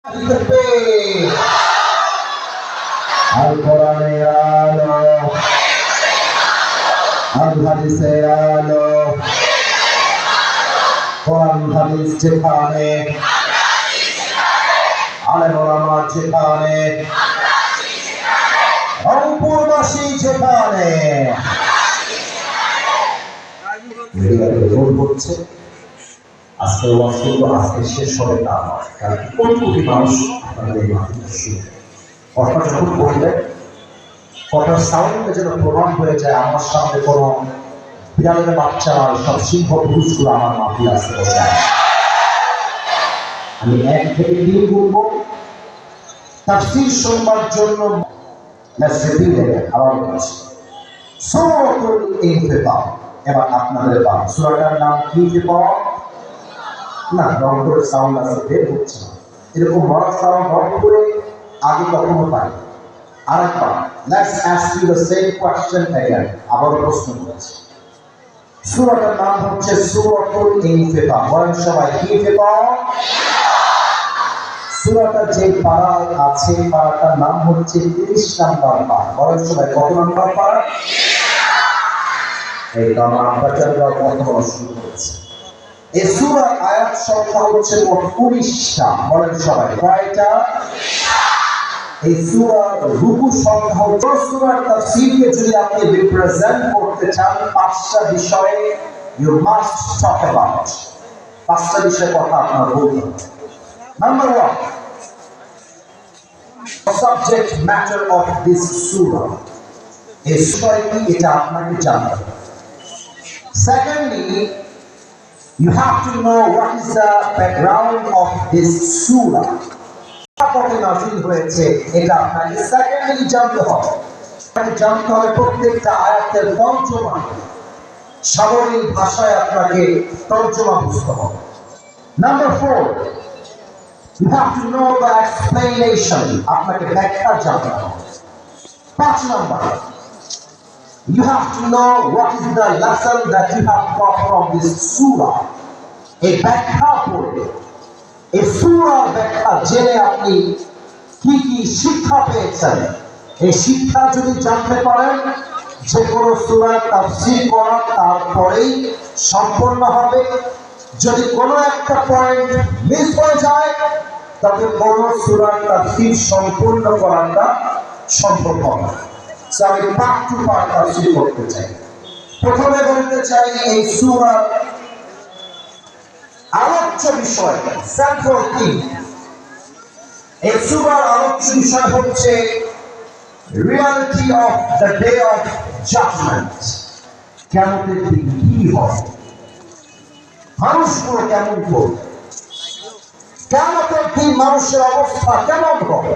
আল কোরআনে আলো, আল হাদিসে আলো, কোরআন হাদিস যেখানে, আলেম ওলামা যেখানে, রংপুরবাসী যেখানে হচ্ছে আজকে আজকে শেষ হবে তা নয়, কারণ কোটি কোটি মানুষ আপনাদের এই মাধ্যমে শুনবে। কথা যখন বলবে কথার সাউন্ডে যেন প্রমাণ হয়ে যায় আমার সামনে কোনো বিড়ালের বাচ্চা সব সিংহ পুরুষগুলো আমার মাটি আসতে বসে আছে। আমি 1 থেকে 3 বলবো তাফসীর শুনবার জন্য। আবার বলছি সূরাতুল ইনফিতার। এবার আপনাদের পান সূরাটার নাম কি? না রং করে সাউন্ড আছে, বের হচ্ছে না। এরকম বড় সাউন্ড রং করে আগে কখনো পাই। আরেকবার let's ask you the same question again. আবার প্রশ্ন করছি, সূরাটার নাম হচ্ছে সূরাতুল ইনফিতার। বলেন সবাই ইনফিতার। সূরাটা যে পারায় আছে পারাটার নাম হচ্ছে 30 নম্বর পারা। বলেন সবাই কত নম্বর পারা? এই তো আমরা আব্বাজানরা কথা শুরু করেছি। এই সূরার আয়াত সংখ্যা হচ্ছে মোট 19টা। বলেন সবাই কয়টা? এই সূরার রুকু সংখ্যা হচ্ছে। সূরার তাফসীরকে যদি আপনি রিপ্রেজেন্ট করতে চান 5টা বিষয়ে ইউ মাস্ট টক অ্যাবাউট। 5টা বিষয়ে কথা আপনার বলতে হবে। Number 1, subject matter of this সূরা। এই সূরা কি এটা আপনাকে জানতে হবে। Secondly, you have to know what is the background of this surah. কবে নাযিল হয়েছে এটা আপনাকে সেকেন্ডলি জানতে হবে। জানতে হবে প্রত্যেকটা আয়াতের তর্জমা, সাবলীল ভাষায় আপনাকে তর্জমা বুঝতে হবে। Number 4, you have to know the explanation. আপনাকে ব্যাখ্যা জানতে হবে। 5 number, you have to know what is the lesson that you have got from this surah. এই ব্যাখ্যা পড়ে এই সূরার ব্যাখ্যা জেনে আপনি কি কি শিক্ষা পেয়েছেন, এই শিক্ষা যদি জানতে পারেন যে কোনো সূরার তাফসীর করা তারপরেই সম্পূর্ণ হবে। যদি কোনো একটা পয়েন্ট মিস হয়ে যায় তবে কোনো সূরার তাফসীর সম্পূর্ণ করাটা সম্ভব হবে না। আমি পার্ট টু পার্ট তাফসীর করতে চাই। প্রথমে বলতে চাই এই সূরার আলোচ্য বিষয়, সেন্ট্রাল থিম। এই সূরার আলোচ্য বিষয় হচ্ছে reality of the day of judgement. কিয়ামতের দিন কি হবে, মানুষগুলো কেমন করবে, কিয়ামতের দিন মানুষের অবস্থা কেমন হবে।